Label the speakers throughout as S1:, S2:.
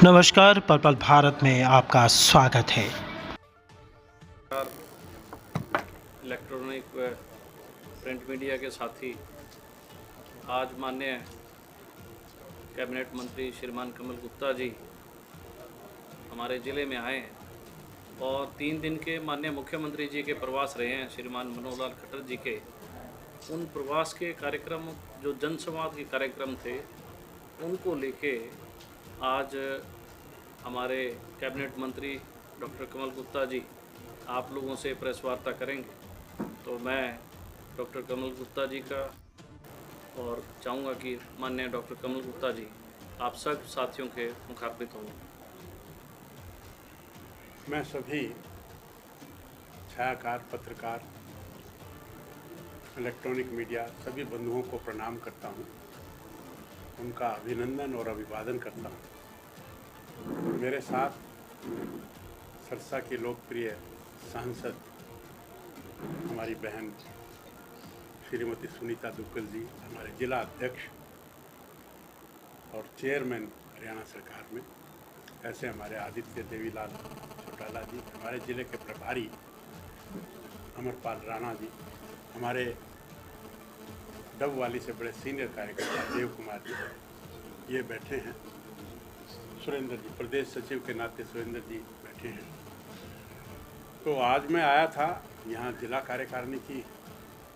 S1: नमस्कार, पर्पल भारत में आपका स्वागत है।
S2: इलेक्ट्रॉनिक व प्रिंट मीडिया के साथी, आज माननीय कैबिनेट मंत्री श्रीमान कमल गुप्ता जी हमारे ज़िले में आए हैं और 3 दिन के माननीय मुख्यमंत्री जी के प्रवास रहे हैं श्रीमान मनोहर लाल खट्टर जी के। उन प्रवास के कार्यक्रम जो जनसंवाद के कार्यक्रम थे उनको लेके आज हमारे कैबिनेट मंत्री डॉक्टर कमल गुप्ता जी आप लोगों से प्रेस वार्ता करेंगे। तो मैं डॉक्टर कमल गुप्ता जी का और चाहूँगा कि माननीय डॉक्टर कमल गुप्ता जी आप सब साथियों के मुखातिब हों।
S3: मैं सभी छायाकार, पत्रकार, इलेक्ट्रॉनिक मीडिया सभी बंधुओं को प्रणाम करता हूं, उनका अभिनंदन और अभिवादन करता हूं। मेरे साथ सरसा की लोकप्रिय सांसद हमारी बहन श्रीमती सुनीता दुग्गल जी, हमारे जिला अध्यक्ष और चेयरमैन हरियाणा सरकार में, ऐसे हमारे आदित्य देवीलाल चौटाला जी, हमारे ज़िले के प्रभारी अमरपाल राणा जी, हमारे डबवाली से बड़े सीनियर कार्यकर्ता देव कुमार जी ये बैठे हैं, सुरेंद्र जी प्रदेश सचिव के नाते सुरेंद्र जी बैठे हैं। तो आज मैं आया था, यहाँ जिला कार्यकारिणी की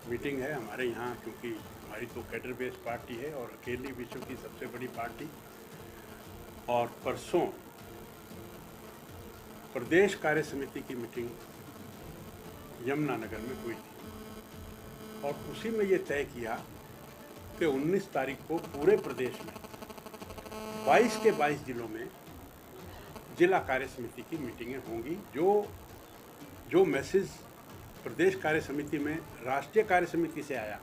S3: मीटिंग है हमारे यहाँ, क्योंकि हमारी तो कैडर बेस्ड पार्टी है और अकेली विश्व की सबसे बड़ी पार्टी। और परसों प्रदेश कार्य समिति की मीटिंग यमुनानगर में हुई थी और उसी में ये तय किया कि 19 तारीख को पूरे प्रदेश में 22 के 22 जिलों में जिला कार्य समिति की मीटिंगें होंगी। जो मैसेज प्रदेश कार्य समिति में राष्ट्रीय कार्य समिति से आया,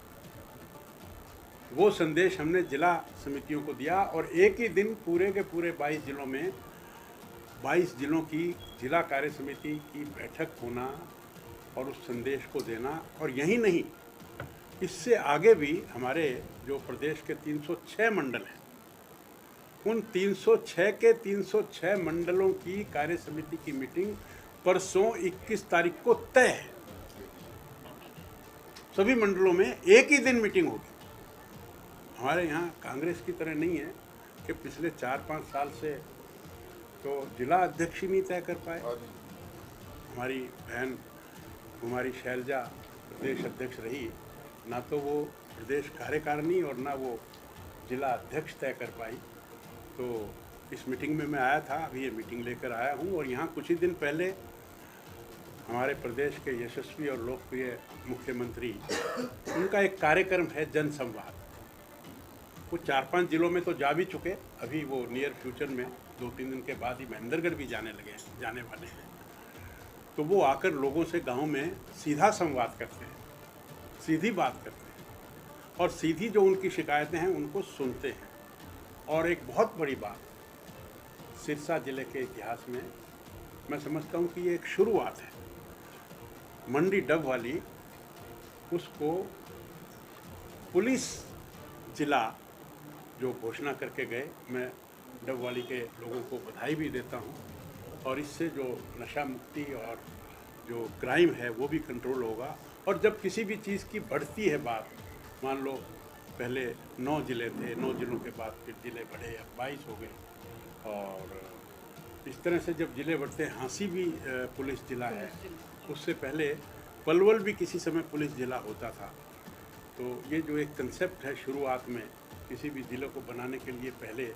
S3: वो संदेश हमने जिला समितियों को दिया और एक ही दिन पूरे के पूरे 22 जिलों में 22 जिलों की जिला कार्य समिति की बैठक होना और उस संदेश को देना। और यही नहीं, इससे आगे भी हमारे जो प्रदेश के 306 मंडल हैं, उन 306 के 306 मंडलों की कार्य समिति की मीटिंग परसों 21 तारीख को तय है। सभी मंडलों में एक ही दिन मीटिंग होगी। हमारे यहाँ कांग्रेस की तरह नहीं है कि पिछले 4-5 साल से तो जिला अध्यक्ष ही नहीं तय कर पाए। हमारी बहन कुमारी शैलजा प्रदेश अध्यक्ष रही, ना तो वो प्रदेश कार्यकारिणी और ना वो जिला अध्यक्ष तय कर पाई। तो इस मीटिंग में मैं आया था, अभी ये मीटिंग लेकर आया हूँ। और यहाँ कुछ ही दिन पहले हमारे प्रदेश के यशस्वी और लोकप्रिय मुख्यमंत्री, उनका एक कार्यक्रम है जनसंवाद। वो 4-5 जिलों में तो जा भी चुके, अभी वो नियर फ्यूचर में 2-3 दिन के बाद ही महेंद्रगढ़ भी जाने वाले हैं। तो वो आकर लोगों से गांव में सीधा संवाद करते हैं, सीधी बात करते हैं और सीधी जो उनकी शिकायतें हैं उनको सुनते हैं। और एक बहुत बड़ी बात, सिरसा जिले के इतिहास में मैं समझता हूँ कि ये एक शुरुआत है। मंडी डबवाली, उसको पुलिस जिला जो घोषणा करके गए, मैं डबवाली के लोगों को बधाई भी देता हूँ। और इससे जो नशा मुक्ति और जो क्राइम है वो भी कंट्रोल होगा। और जब किसी भी चीज़ की बढ़ती है बात, मान लो पहले 9 जिले थे, 9 जिलों के बाद फिर जिले बढ़े, अब 22 हो गए। और इस तरह से जब जिले बढ़ते हैं, हाँसी भी पुलिस जिला है, उससे पहले पलवल भी किसी समय पुलिस जिला होता था। तो ये जो एक कंसेप्ट है, शुरुआत में किसी भी ज़िले को बनाने के लिए पहले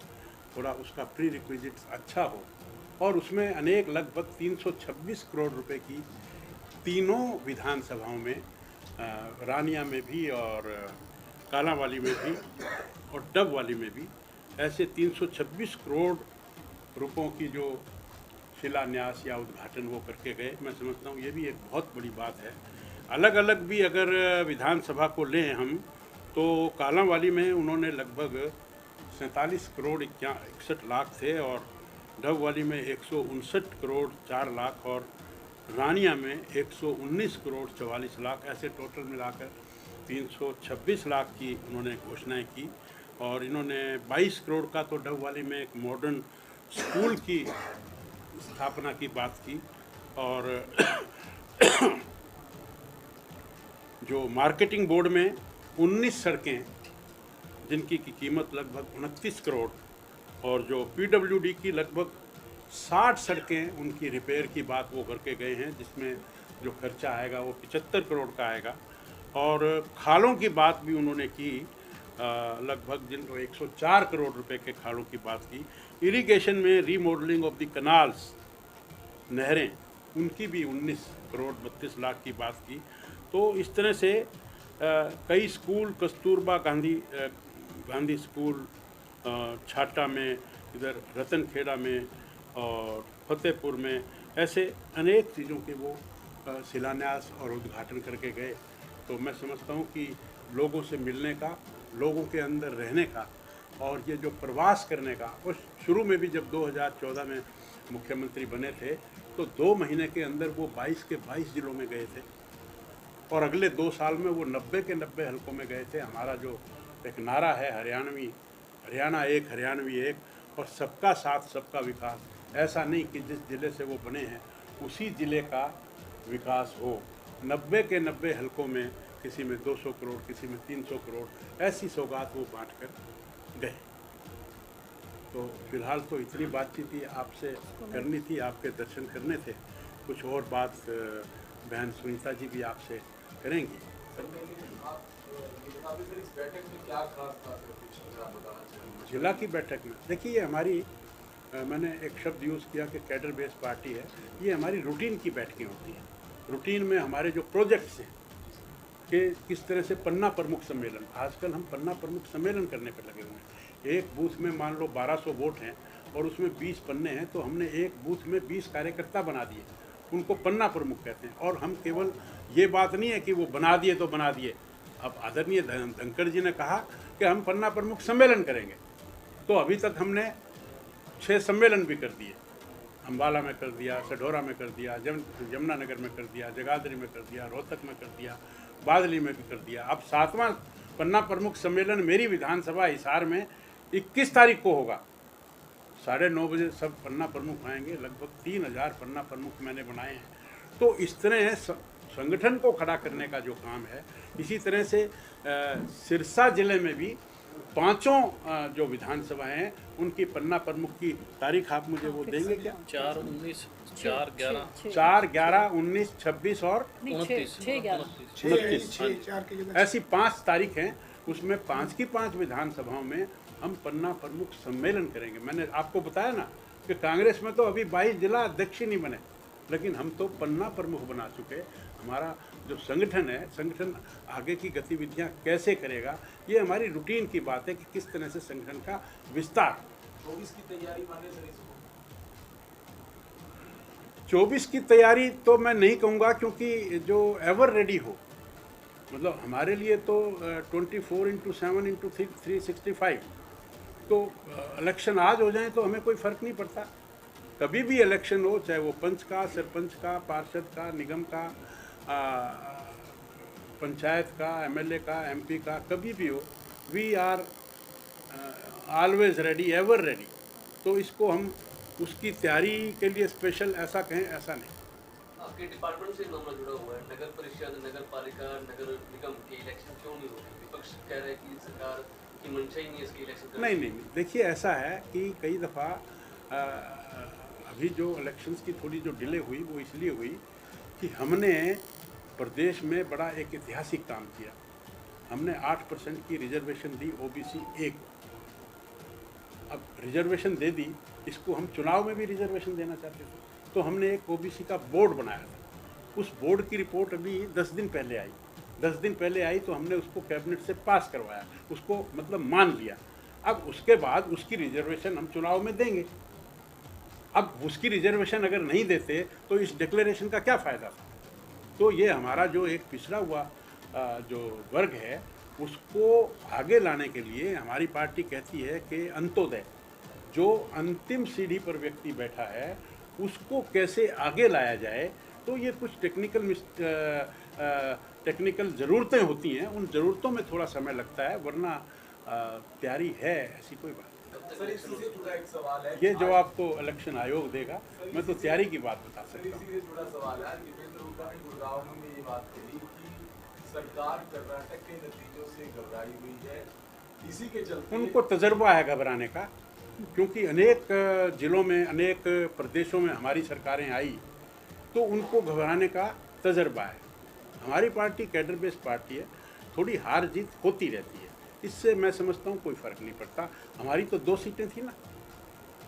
S3: थोड़ा उसका प्री रिक्विजिट्स अच्छा हो, और उसमें अनेक लगभग 326 करोड़ रुपए की तीनों विधानसभाओं में, रानिया में भी और कालांवाली में भी और डबवाली में भी, ऐसे 326 करोड़ रुपयों की जो शिलान्यास या उद्घाटन वो करके गए। मैं समझता हूँ ये भी एक बहुत बड़ी बात है। अलग अलग भी अगर विधानसभा को लें हम, तो कालांवाली में उन्होंने लगभग 47 करोड़ 61 लाख थे और डबवाली में 159 करोड़ 4 लाख और रानिया में 119 करोड़ 44 लाख, ऐसे टोटल मिलाकर 326 लाख की उन्होंने घोषणाएं की। और इन्होंने 22 करोड़ का तो डबवाली में एक मॉडर्न स्कूल की स्थापना की बात की और जो मार्केटिंग बोर्ड में 19 सड़कें जिनकी की कीमत लगभग 29 करोड़ और जो पीडब्ल्यूडी की लगभग 60 सड़कें उनकी रिपेयर की बात वो करके गए हैं, जिसमें जो खर्चा आएगा वो 75 करोड़ का आएगा। और खालों की बात भी उन्होंने की, लगभग जिन 104 करोड़ रुपए के खालों की बात की। इरिगेशन में रीमॉडलिंग ऑफ द कनाल्स, नहरें, उनकी भी 19 करोड़ 32 लाख की बात की। तो इस तरह से कई स्कूल, कस्तूरबा गांधी स्कूल छाटा में, इधर रतनखेड़ा में और फतेहपुर में, ऐसे अनेक चीज़ों के वो शिलान्यास और उद्घाटन करके गए। तो मैं समझता हूँ कि लोगों से मिलने का, लोगों के अंदर रहने का और ये जो प्रवास करने का, और शुरू में भी जब 2014 में मुख्यमंत्री बने थे तो 2 महीने के अंदर वो 22 के 22 जिलों में गए थे और अगले 2 साल में वो 90 के 90 हलकों में गए थे। हमारा जो एक नारा है हरियाणा एक, हरियाणवी एक, और सबका साथ सबका विकास, ऐसा नहीं कि जिस ज़िले से वो बने हैं उसी ज़िले का विकास हो। 90 के 90 हलकों में किसी में 200 करोड़, किसी में 300 करोड़, ऐसी सौगात वो बांट कर गए। तो फिलहाल तो इतनी बातचीत ही आपसे करनी थी, आपके दर्शन करने थे। कुछ और बात बहन सुनीता जी भी आपसे करेंगी। जिला की बैठक में देखिए, ये हमारी मैंने एक शब्द यूज़ किया कि कैडर बेस्ड पार्टी है। ये हमारी रूटीन की बैठकें होती हैं। रूटीन में हमारे जो प्रोजेक्ट्स हैं कि किस तरह से पन्ना प्रमुख सम्मेलन, आजकल हम पन्ना प्रमुख सम्मेलन करने पर लगे हुए हैं। एक बूथ में मान लो 1200 वोट हैं और उसमें 20 पन्ने हैं, तो हमने एक बूथ में 20 कार्यकर्ता बना दिए, उनको पन्ना प्रमुख कहते हैं। और हम केवल ये बात नहीं है कि वो बना दिए तो बना दिए। अब आदरणीय धनखड़ जी ने कहा कि हम पन्ना प्रमुख सम्मेलन करेंगे, तो अभी तक हमने 6 सम्मेलन भी कर दिए। अम्बाला में कर दिया, सढौरा में कर दिया, यमुनानगर में कर दिया, जगाधरी में कर दिया, रोहतक में कर दिया, बादली में भी कर दिया। अब 7वां पन्ना प्रमुख सम्मेलन मेरी विधानसभा हिसार में 21 तारीख को होगा। 9:30 बजे सब पन्ना प्रमुख आएंगे। लगभग 3000 पन्ना प्रमुख मैंने बनाए हैं। तो इस तरह संगठन को खड़ा करने का जो काम है, इसी तरह से सिरसा जिले में भी 5 जो विधानसभाएं हैं उनकी पन्ना प्रमुख की तारीख आप मुझे वो देंगे क्या?
S2: 4, 19, 4, 11,
S3: 4, 11, 19, 26 और
S2: 29,
S3: 29, ऐसी 5 तारीख हैं। उसमें 5 की 5 विधानसभाओं में हम पन्ना प्रमुख सम्मेलन करेंगे। मैंने आपको बताया ना कि कांग्रेस में तो अभी 22 जिला अध्यक्ष ही नहीं बने, लेकिन हम तो पन्ना प्रमुख बना चुके। हमारा जो संगठन है, संगठन आगे की गतिविधियां कैसे करेगा, ये हमारी रूटीन की बात है कि किस तरह से संगठन का विस्तार।
S4: 24 की तैयारी माने सर,
S3: 24 की तैयारी तो मैं नहीं कहूँगा, क्योंकि जो एवर रेडी हो, मतलब हमारे लिए तो 24/7/3 365, तो इलेक्शन आज हो जाए तो हमें कोई फ़र्क नहीं पड़ता। कभी भी इलेक्शन हो, चाहे वो पंच का, सरपंच का, पार्षद का, निगम का, पंचायत का, एमएलए का, एमपी का, कभी भी हो, we are always ready, ever ready. तो इसको हम उसकी तैयारी के लिए स्पेशल ऐसा कहें, ऐसा नहीं।
S4: आपके डिपार्टमेंट से मामला जुड़ा हुआ है, नगर परिषद, नगर पालिका, नगर निगम के इलेक्शन क्यों नहीं होते? विपक्ष कह रहे हैं कि सरकार की मंशा ही नहीं है इसके इलेक्शन।
S3: नहीं, देखिए ऐसा है कि कई दफ़ा अभी जो इलेक्शंस की थोड़ी जो डिले हुई वो इसलिए हुई कि हमने प्रदेश में बड़ा एक ऐतिहासिक काम किया। हमने 8% की रिजर्वेशन दी ओबीसी ए को। अब रिजर्वेशन दे दी, इसको हम चुनाव में भी रिजर्वेशन देना चाहते थे, तो हमने एक ओबीसी का बोर्ड बनाया था। उस बोर्ड की रिपोर्ट अभी 10 दिन पहले आई। 10 दिन पहले आई तो हमने उसको कैबिनेट से पास करवाया, उसको मतलब मान लिया। अब उसके बाद उसकी रिजर्वेशन हम चुनाव में देंगे। अब उसकी रिजर्वेशन अगर नहीं देते तो इस डिक्लेरेशन का क्या फ़ायदा था? तो ये हमारा जो एक पिछड़ा हुआ जो वर्ग है, उसको आगे लाने के लिए हमारी पार्टी कहती है कि अंत्योदय, जो अंतिम सीढ़ी पर व्यक्ति बैठा है, उसको कैसे आगे लाया जाए। तो ये कुछ टेक्निकल ज़रूरतें होती हैं, उन ज़रूरतों में थोड़ा समय लगता है, वरना तैयारी है, ऐसी कोई बात नहीं।
S4: कब तक
S5: सर
S4: इलेक्शन
S5: इसी से जुड़ा एक सवाल है।
S3: ये जवाब तो इलेक्शन आयोग देगा, मैं तो तैयारी की बात बता
S5: सर
S3: सकता हूँ।
S5: इसी से जुड़ा सवाल है। दीपेंद्र हुड्डा ने गुड़गांव में ये बात कही कि सरकार कर्नाटक के नतीजों से घबराई हुई है, इसी के चलते
S3: उनको तजर्बा है घबराने का, क्योंकि अनेक जिलों में, अनेक प्रदेशों में हमारी सरकारें आई तो उनको घबराने का तजर्बा है। हमारी पार्टी कैडर बेस्ड पार्टी है, थोड़ी हार जीत होती रहती है, इससे मैं समझता हूँ कोई फ़र्क नहीं पड़ता। हमारी तो 2 सीटें थी ना,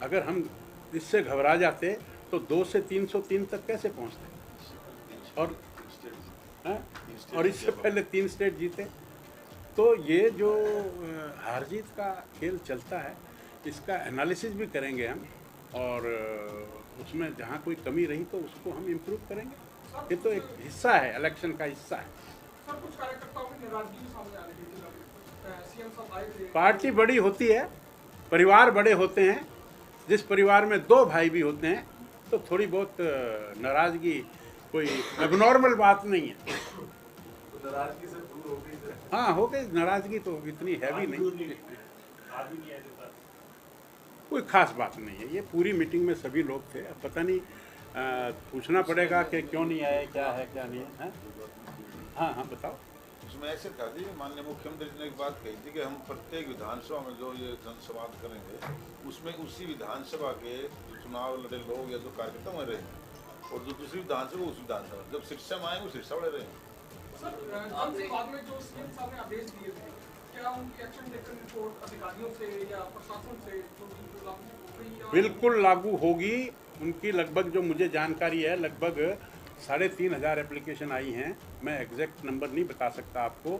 S3: अगर हम इससे घबरा जाते तो 2 से 303 तक कैसे पहुँचते, और इससे पहले 3 स्टेट जीते। तो ये जो हार जीत का खेल चलता है, इसका एनालिसिस भी करेंगे हम, और उसमें जहाँ कोई कमी रही तो उसको हम इम्प्रूव करेंगे। ये तो एक हिस्सा है, इलेक्शन का हिस्सा है।
S6: सर कुछ कार्यकर्ताओं की नाराजगी भी सामने आ रही है। सीएम साहब आए थे।
S3: पार्टी बड़ी होती है, परिवार बड़े होते हैं, जिस परिवार में 2 भाई भी होते हैं तो थोड़ी बहुत नाराजगी कोई एबनॉर्मल बात नहीं है।
S5: तो नाराजगी से दूर हो गई सर।
S3: हाँ, हो गई नाराजगी, तो इतनी हैवी नहीं, कोई खास बात नहीं है। ये पूरी मीटिंग में सभी लोग थे, अब पता नहीं पूछना पड़ेगा कि क्यों नहीं आए, क्या है क्या नहीं है। हाँ हाँ बताओ।
S7: उसमें ऐसे था जी, माननीय मुख्यमंत्री जी ने एक बात कही थी कि हम प्रत्येक विधानसभा में जो ये जनसंवाद करेंगे उसमें उसी विधानसभा के जो चुनाव लड़े लोग या जो कार्यकर्ता वहीं रहेंगे, और जो दूसरी विधानसभा उस विधानसभा जब शिक्षा में आएंगे शिक्षा वाले रहेंगे।
S6: सर जनसंवाद में जो सीएम साहब ने आदेश दिए थे, क्या उनकी एक्शन टेकन रिपोर्ट अधिकारियों से या प्रशासन से जो लागू हो गई या
S3: बिल्कुल लागू होगी। उनकी लगभग, जो मुझे जानकारी है, लगभग 3,500 एप्लीकेशन आई हैं। मैं एग्जैक्ट नंबर नहीं बता सकता आपको।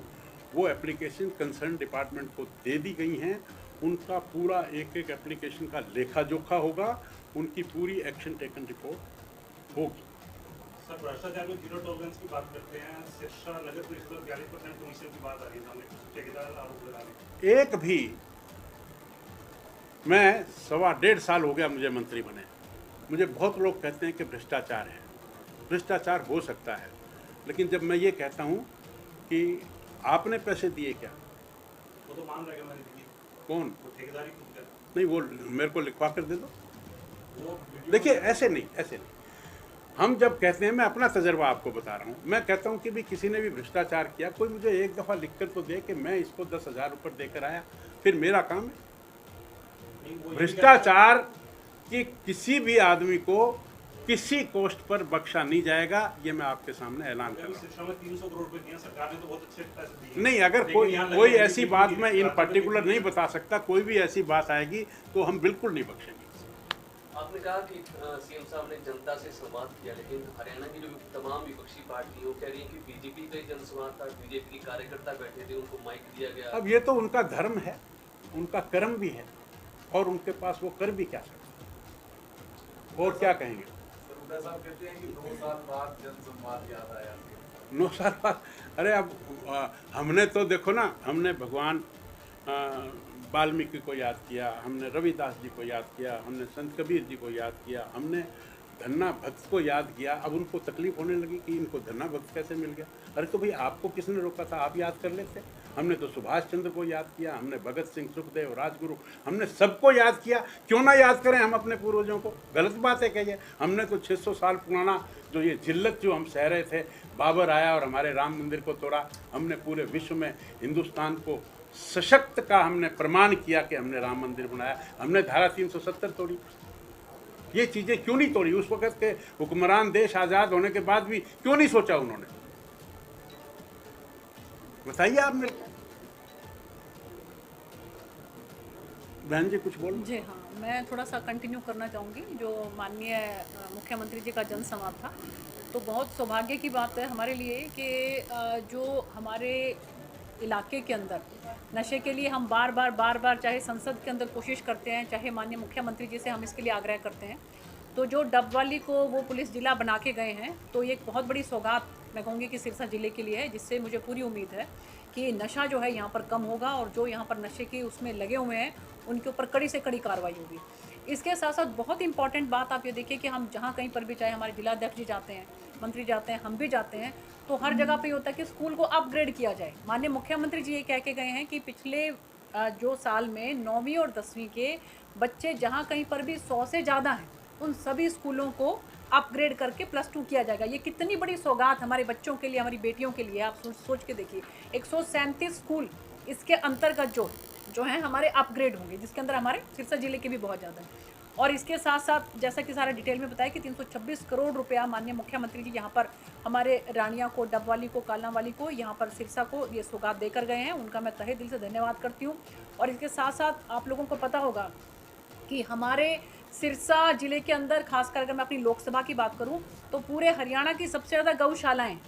S3: वो एप्लीकेशन कंसर्न डिपार्टमेंट को दे दी गई हैं। उनका पूरा एक एक एप्लीकेशन का लेखा जोखा होगा, उनकी पूरी एक्शन टेकन रिपोर्ट होगी।
S8: सर भ्रष्टाचार में 0 टॉलरेंस की बात करते हैं, शिक्षा नगर परिषद में 42% कमीशन की बात आ रही है सामने, ठेकेदार आरोप लगा रहे हैं।
S3: एक भी, मैं 1.5 साल हो गया मुझे मंत्री बने, मुझे बहुत लोग कहते हैं कि भ्रष्टाचार है। भ्रष्टाचार हो सकता है, लेकिन जब मैं ये कहता हूँ कि आपने पैसे दिए क्या,
S8: वो तो मान रहे हैं मैंने दी,
S3: कौन,
S8: वो ठेकेदारी खुद कर,
S3: नहीं वो मेरे को लिखवा कर दे दो।
S8: वो वीडियो
S3: देखिए ऐसे नहीं, ऐसे नहीं। हम जब कहते हैं, मैं अपना तजर्बा आपको बता रहा हूँ, मैं कहता हूँ कि भी किसी ने भी भ्रष्टाचार किया, कोई मुझे एक दफ़ा लिख कर तो दे कि मैं इसको 10,000 ऊपर देकर आया, फिर मेरा काम है।
S8: नहीं, वो ये
S3: भ्रष्टाचार कि किसी भी आदमी को किसी कोस्ट पर बख्शा नहीं जाएगा, ये मैं आपके सामने ऐलान कर
S8: अभी
S3: रहा हूँ।
S8: शिक्षा में 300 करोड़ रुपए दिए, सरकार ने तो बहुत अच्छे पैसे दिए।
S3: नहीं, अगर
S8: लेकिन
S3: कोई
S8: यहाँ
S3: कोई
S8: लगे
S3: ऐसी
S8: हुए
S3: बात
S8: भी
S3: मैं इन
S8: राजनीतिक
S3: पर्टिकुलर नहीं बता सकता, कोई भी ऐसी बात आएगी तो हम बिल्कुल नहीं बख्शेंगे।
S4: आपने कहा कि सीएम साहब ने जनता से संवाद किया, लेकिन हरियाणा की जो तमाम विपक्षी पार्टी वो कह रही है कि बीजेपी का ही जनसंवाद था, बीजेपी के कार्यकर्ता बैठे थे, उनको माइक दिया गया।
S3: अब ये तो उनका धर्म है, उनका कर्म भी है, और उनके पास वो कर भी क्या सकते, और क्या कहेंगे।
S5: सर हुड्डा साहब कहते हैं कि 2 साल बाद जनसंवाद याद आया।
S3: 9 साल बाद, अरे अब हमने तो देखो ना, हमने भगवान वाल्मीकि को याद किया, हमने रविदास जी को याद किया, हमने संत कबीर जी को याद किया, हमने धन्ना भक्त को याद किया। अब उनको तकलीफ होने लगी कि इनको धन्ना भक्त कैसे मिल गया। अरे तो भाई आपको किसने रोका था, आप याद कर लेते। हमने तो सुभाष चंद्र को याद किया, हमने भगत सिंह, सुखदेव, राजगुरु, हमने सबको याद किया। क्यों ना याद करें हम अपने पूर्वजों को, गलत बात है क्या ये। हमने तो 600 साल पुराना जो ये जिल्लत जो हम सह रहे थे, बाबर आया और हमारे राम मंदिर को तोड़ा। हमने पूरे विश्व में हिंदुस्तान को सशक्त का हमने प्रमाण किया कि हमने राम मंदिर बनाया। हमने धारा 370 तोड़ी। ये चीज़ें क्यों नहीं तोड़ी। उस वक़्त के हुक्मरान देश आज़ाद होने के बाद भी क्यों नहीं सोचा उन्होंने, बताइए आप मेरे को। बहन जी कुछ बोलो।
S9: जी हाँ, मैं थोड़ा सा कंटिन्यू करना चाहूँगी जो माननीय मुख्यमंत्री जी का जनसंवाद था। तो बहुत सौभाग्य की बात है हमारे लिए कि जो हमारे इलाके के अंदर नशे के लिए हम बार बार चाहे संसद के अंदर कोशिश करते हैं, चाहे माननीय मुख्यमंत्री जी से हम इसके लिए आग्रह करते हैं। तो जो डबवाली को वो पुलिस जिला बना के गए हैं, तो ये एक बहुत बड़ी सौगात मैं कहूँगी कि सिरसा ज़िले के लिए है, जिससे मुझे पूरी उम्मीद है कि नशा जो है यहाँ पर कम होगा और जो यहाँ पर नशे के उसमें लगे हुए हैं उनके ऊपर कड़ी से कड़ी कार्रवाई होगी। इसके साथ साथ बहुत इंपॉर्टेंट बात आप ये देखिए कि हम जहाँ कहीं पर भी, चाहे हमारे जिलाध्यक्ष जी जाते हैं, मंत्री जाते हैं, हम भी जाते हैं, तो हर जगह पे होता है कि स्कूल को अपग्रेड किया जाए। माननीय मुख्यमंत्री जी ये कह के गए हैं कि पिछले जो साल में 9वीं और 10वीं के बच्चे जहाँ कहीं पर भी 100 से ज़्यादा हैं, उन सभी स्कूलों को अपग्रेड करके +2 किया जाएगा। ये कितनी बड़ी सौगात हमारे बच्चों के लिए, हमारी बेटियों के लिए। आप सोच के देखिए, 137 स्कूल इसके अंतर्गत जो हैं हमारे अपग्रेड होंगे, जिसके अंदर हमारे सिरसा जिले के भी बहुत ज़्यादा हैं। और इसके साथ साथ जैसा कि सारा डिटेल में बताया कि 326 करोड़ रुपया माननीय मुख्यमंत्री जी यहाँ पर हमारे रानिया को, डबवाली को, कालनावाली को, यहाँ पर सिरसा को ये सौगात देकर गए हैं। उनका मैं तहे दिल से धन्यवाद करती हूँ। और इसके साथ साथ आप लोगों को पता होगा कि हमारे सिरसा ज़िले के अंदर, खासकर अगर मैं अपनी लोकसभा की बात करूं, तो पूरे हरियाणा की सबसे ज़्यादा गौशालाएं,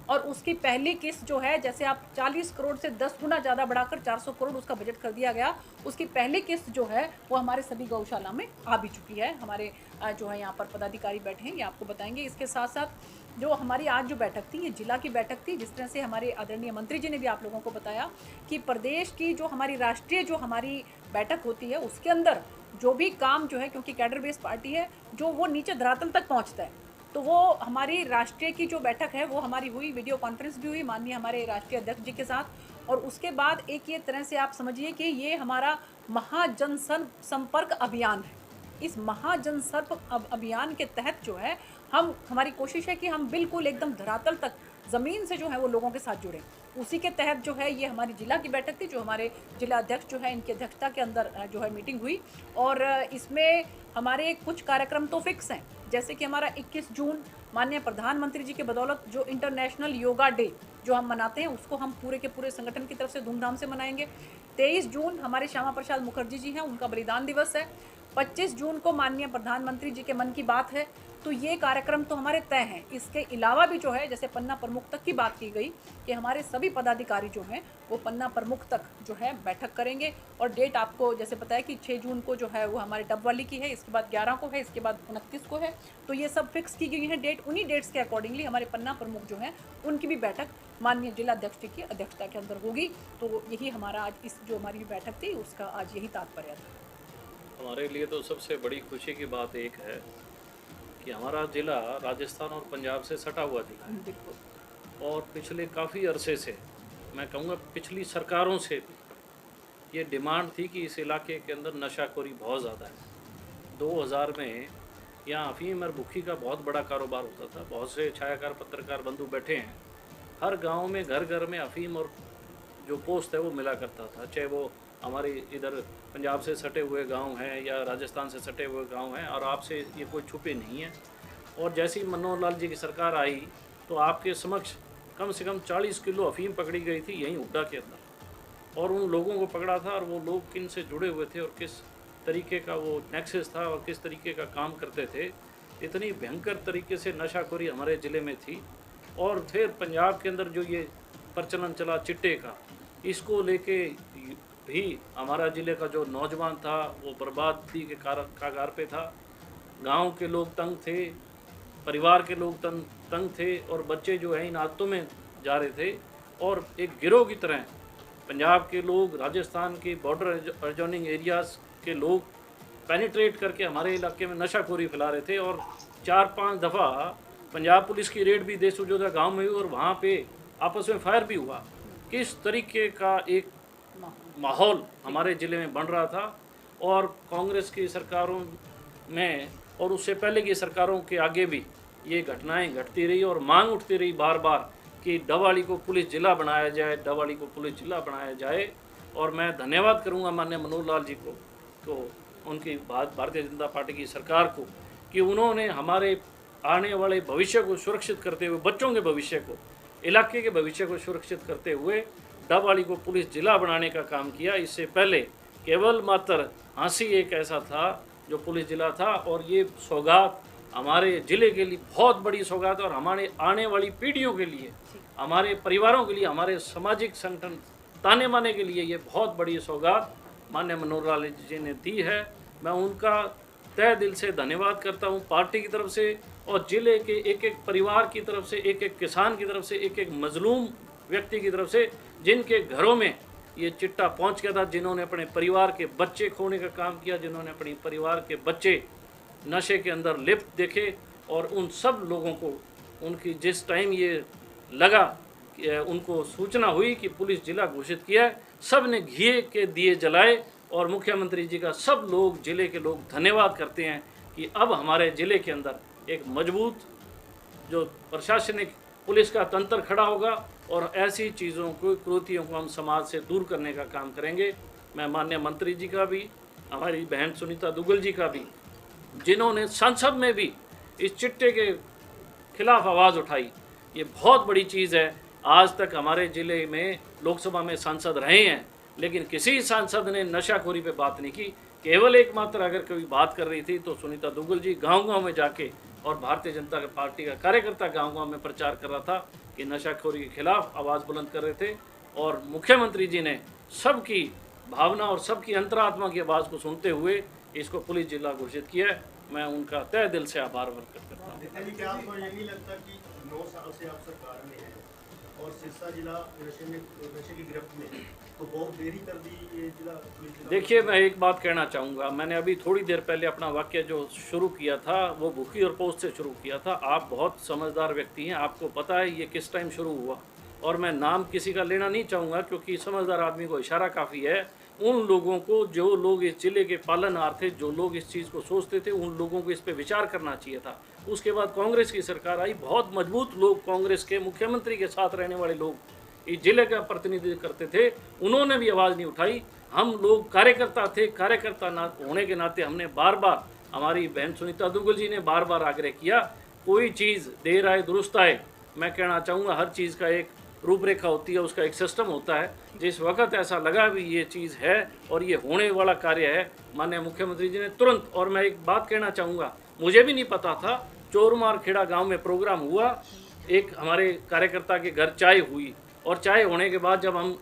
S9: और उसकी पहली किस्त जो है, जैसे आप 40 करोड़ से 10 गुना ज़्यादा बढ़ाकर 400 करोड़ उसका बजट कर दिया गया, उसकी पहली किस्त जो है वो हमारे सभी गौशाला में आ भी चुकी है। हमारे जो है यहाँ पर पदाधिकारी बैठे हैं, ये आपको बताएंगे। इसके साथ साथ जो हमारी आज जो बैठक थी, ये जिला की बैठक थी, जिस तरह से हमारे आदरणीय मंत्री जी ने भी आप लोगों को बताया कि प्रदेश की जो हमारी राष्ट्रीय जो हमारी बैठक होती है, उसके अंदर जो भी काम जो है, क्योंकि कैडर बेस्ड पार्टी है, जो वो नीचे धरातल तक पहुंचता है, तो वो हमारी राष्ट्रीय की जो बैठक है वो हमारी हुई, वीडियो कॉन्फ्रेंस भी हुई माननीय हमारे राष्ट्रीय अध्यक्ष जी के साथ। और उसके बाद एक ये तरह से आप समझिए कि ये हमारा महाजन संपर्क अभियान है। इस महाजन संपर्क अभियान के तहत जो है हमारी कोशिश है कि हम बिल्कुल एकदम धरातल तक, ज़मीन से जो है वो लोगों के साथ जुड़े। उसी के तहत जो है ये हमारी जिला की बैठक थी, जो हमारे जिला अध्यक्ष जो है इनकी अध्यक्षता के अंदर जो है मीटिंग हुई। और इसमें हमारे कुछ कार्यक्रम तो फिक्स हैं, जैसे कि हमारा 21 जून माननीय प्रधानमंत्री जी के बदौलत जो इंटरनेशनल योगा डे जो हम मनाते हैं, उसको हम पूरे के पूरे संगठन की तरफ से धूमधाम से मनाएंगे। 23 जून हमारे श्यामा प्रसाद मुखर्जी जी हैं, उनका बलिदान दिवस है। 25 जून को माननीय प्रधानमंत्री जी के मन की बात है। तो ये कार्यक्रम तो हमारे तय हैं। इसके अलावा भी जो है, जैसे पन्ना प्रमुख तक की बात की गई कि हमारे सभी पदाधिकारी जो हैं वो पन्ना प्रमुख तक जो है बैठक करेंगे। और डेट आपको जैसे पता है कि 6 जून को जो है वो हमारे डबवाली की है, इसके बाद 11 को है, इसके बाद 29 को है। तो ये सब फिक्स की गई है डेट। उन्हीं डेट्स के अकॉर्डिंगली हमारे पन्ना प्रमुख जो हैं उनकी भी बैठक माननीय जिलाध्यक्ष जी की अध्यक्षता के अंदर होगी। तो यही हमारा आज इस जो हमारी बैठक थी उसका आज यही तात्पर्य था।
S2: हमारे लिए तो सबसे बड़ी खुशी की बात एक है कि हमारा ज़िला राजस्थान और पंजाब से सटा हुआ ज़िला है।
S9: बिल्कुल।
S2: और पिछले काफ़ी अरसे से, मैं कहूँगा पिछली सरकारों से भी ये डिमांड थी कि इस इलाके के अंदर नशाखोरी बहुत ज़्यादा है। 2000 में यहाँ अफीम और भुक्की का बहुत बड़ा कारोबार होता था। बहुत से छायाकार पत्रकार बंधु बैठे हैं। हर गांव में घर घर में अफीम और जो पोस्ट है वो मिला करता था, चाहे वो हमारे इधर पंजाब से सटे हुए गांव हैं या राजस्थान से सटे हुए गांव हैं, और आपसे ये कोई छुपे नहीं है। और जैसे ही मनोहर लाल जी की सरकार आई तो आपके समक्ष कम से कम 40 किलो अफीम पकड़ी गई थी यहीं हुड्डा के अंदर, और उन लोगों को पकड़ा था और वो लोग किन से जुड़े हुए थे और किस तरीके का वो नेक्सस था और किस तरीके का काम करते थे। इतनी भयंकर तरीके से नशाखोरी हमारे ज़िले में थी। और फिर पंजाब के अंदर जो ये प्रचलन चला चिट्टे का, इसको लेके भी हमारा ज़िले का जो नौजवान था वो बर्बादी के कागार पे था। गांव के लोग तंग थे, परिवार के लोग तंग थे, और बच्चे जो हैं इन आदतों में जा रहे थे। और एक गिरोह की तरह पंजाब के लोग, राजस्थान के बॉर्डर अर्जोनिंग एरियाज़ के लोग पेनिट्रेट करके हमारे इलाके में नशाखोरी फैला रहे थे। और 4-5 दफ़ा पंजाब पुलिस की रेड भी देसुजोदा गांव में हुई और वहाँ पे आपस में फायर भी हुआ। किस तरीके का एक माहौल हमारे ज़िले में बन रहा था। और कांग्रेस की सरकारों में और उससे पहले की सरकारों के आगे भी ये घटनाएं घटती रही और मांग उठती रही बार बार कि डबवाली को पुलिस ज़िला बनाया जाए, डबवाली को पुलिस ज़िला बनाया जाए। और मैं धन्यवाद करूंगा माननीय मनोहर लाल जी को, तो उनकी भारतीय जनता पार्टी की सरकार को, कि उन्होंने हमारे आने वाले भविष्य को सुरक्षित करते हुए, बच्चों के भविष्य को, इलाके के भविष्य को सुरक्षित करते हुए डबवाली को पुलिस ज़िला बनाने का काम किया। इससे पहले केवल मात्र हाँसी एक ऐसा था जो पुलिस ज़िला था। और ये सौगात हमारे ज़िले के लिए बहुत बड़ी सौगात है और हमारे आने वाली पीढ़ियों के लिए, हमारे परिवारों के लिए, हमारे सामाजिक संगठन ताने माने के लिए ये बहुत बड़ी सौगात माननीय मनोहर लाल जी ने दी है। मैं उनका तहे दिल से धन्यवाद करता हूँ, पार्टी की तरफ से और ज़िले के एक एक परिवार की तरफ से, एक एक किसान की तरफ से, एक एक मजलूम व्यक्ति की तरफ से, जिनके घरों में ये चिट्टा पहुंच गया था, जिन्होंने अपने परिवार के बच्चे खोने का काम किया, जिन्होंने अपने परिवार के बच्चे नशे के अंदर लिप्त देखे। और उन सब लोगों को उनकी जिस टाइम ये लगा उनको सूचना हुई कि पुलिस जिला घोषित किया है, सब ने घी के दिए जलाए और मुख्यमंत्री जी का सब लोग, जिले के लोग धन्यवाद करते हैं कि अब हमारे ज़िले के अंदर एक मजबूत जो प्रशासनिक पुलिस का तंत्र खड़ा होगा और ऐसी चीज़ों को, कुरीतियों को हम समाज से दूर करने का काम करेंगे। मैं माननीय मंत्री जी का भी, हमारी बहन सुनीता दुग्गल जी का भी, जिन्होंने संसद में भी इस चिट्टे के खिलाफ आवाज़ उठाई, ये बहुत बड़ी चीज़ है। आज तक हमारे ज़िले में लोकसभा में सांसद रहे हैं, लेकिन किसी सांसद ने नशाखोरी पे बात नहीं की। केवल एकमात्र अगर कोई बात कर रही थी तो सुनीता दुग्गल जी गांव-गांव में जाके और भारतीय जनता पार्टी का कार्यकर्ता गांव-गांव में प्रचार कर रहा था कि नशाखोरी के खिलाफ आवाज़ बुलंद कर रहे थे। और मुख्यमंत्री जी ने सबकी भावना और सबकी अंतरात्मा की आवाज़ को सुनते हुए इसको पुलिस जिला घोषित किया है। मैं उनका तहे दिल से आभार व्यक्त करता हूँ।
S10: क्या आपको ये नहीं लगता कि 9 साल से आप सरकार में हैं और सिरसा जिला नशे की गिरफ्त में, तो बहुत देरी कर दी ये जिला?
S2: देखिए, मैं एक बात कहना चाहूँगा, मैंने अभी थोड़ी देर पहले अपना वाक्य जो शुरू किया था वो भूखी और पोस्ट से शुरू किया था। आप बहुत समझदार व्यक्ति हैं, आपको पता है ये किस टाइम शुरू हुआ, और मैं नाम किसी का लेना नहीं चाहूँगा क्योंकि समझदार आदमी को इशारा काफ़ी है। उन लोगों को, जो लोग इस जिले के पालनहार थे, जो लोग इस चीज़ को सोचते थे, उन लोगों को इस पे विचार करना चाहिए था। उसके बाद कांग्रेस की सरकार आई, बहुत मजबूत लोग, कांग्रेस के मुख्यमंत्री के साथ रहने वाले लोग इस जिले का प्रतिनिधित्व करते थे, उन्होंने भी आवाज़ नहीं उठाई। हम लोग कार्यकर्ता थे, कार्यकर्ता होने के नाते हमने बार बार, हमारी बहन सुनीता दुग्गल जी ने बार बार आग्रह किया, कोई चीज़ देर आए दुरुस्त आए। मैं कहना चाहूँगा हर चीज़ का एक रूपरेखा होती है, उसका एक सिस्टम होता है। जिस वक्त ऐसा लगा भी ये चीज़ है और ये होने वाला कार्य है, माननीय मुख्यमंत्री जी ने तुरंत, और मैं एक बात कहना चाहूँगा, मुझे भी नहीं पता था, चोरमार खेड़ा गांव में प्रोग्राम हुआ, एक हमारे कार्यकर्ता के घर चाय हुई, और चाय होने के बाद जब हम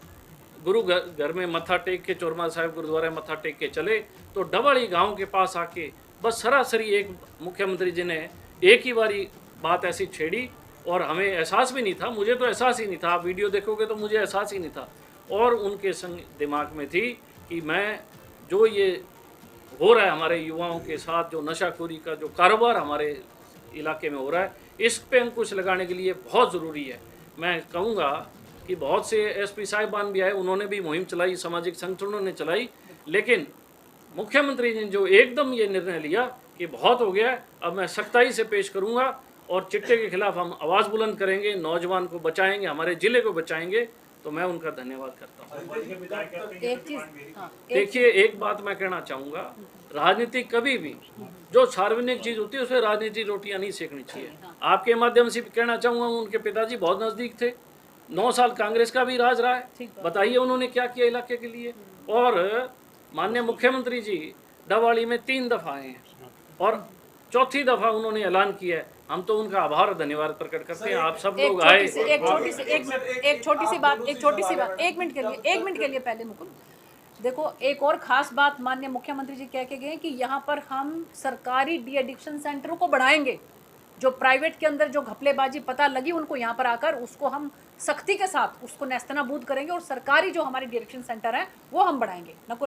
S2: गुरु घर में मत्था टेक के, चोरमार साहिब गुरुद्वारे मत्था टेक के चले, तो डबड़ी गाँव के पास आके बस सरासरी एक मुख्यमंत्री जी ने एक ही बारी बात ऐसी छेड़ी और हमें एहसास भी नहीं था, मुझे तो एहसास ही नहीं था, आप वीडियो देखोगे तो मुझे एहसास ही नहीं था। और उनके संग दिमाग में थी कि मैं, जो ये हो रहा है हमारे युवाओं के साथ, जो नशाखोरी का जो कारोबार हमारे इलाके में हो रहा है, इस पे अंकुश लगाने के लिए बहुत ज़रूरी है। मैं कहूँगा कि बहुत से एसपी साहिबान भी आए, उन्होंने भी मुहिम चलाई, सामाजिक संगठनों ने चलाई, लेकिन मुख्यमंत्री जी ने जो एकदम ये निर्णय लिया कि बहुत हो गया, अब मैं सख्ताई से पेश करूँगा और चिट्टे के खिलाफ हम आवाज़ बुलंद करेंगे, नौजवान को बचाएंगे, हमारे ज़िले को बचाएंगे, तो मैं उनका धन्यवाद करता हूँ।
S9: एक चीज़, हाँ,
S2: देखिए, एक बात मैं कहना चाहूँगा, राजनीति कभी भी जो सार्वजनिक चीज़ होती है उसमें राजनीतिक रोटियाँ नहीं सेकनी चाहिए। आपके माध्यम से कहना चाहूँगा, उनके पिताजी बहुत नज़दीक थे, 9 साल कांग्रेस का भी राज रहा है, बताइए उन्होंने क्या किया इलाके के लिए। और माननीय मुख्यमंत्री जी डवाली में 3 दफ़ा आए हैं और चौथी दफ़ा उन्होंने ऐलान किया है, हम तो उनका आभार और धन्यवाद प्रकट करते हैं। आप सब लोग आए।
S9: एक छोटी सी बात, एक मिनट के लिए पहले मुकुल, देखो, एक और ख़ास बात माननीय मुख्यमंत्री जी कह के गए कि यहाँ पर हम सरकारी डी एडिक्शन सेंटरों को बढ़ाएंगे। जो प्राइवेट के अंदर जो घपलेबाजी पता लगी, उनको यहाँ पर आकर उसको हम सख्ती के साथ उसको नेस्तनाबूद करेंगे और सरकारी जो हमारे डी एडिक्शन सेंटर हैं वो हम बढ़ाएंगे।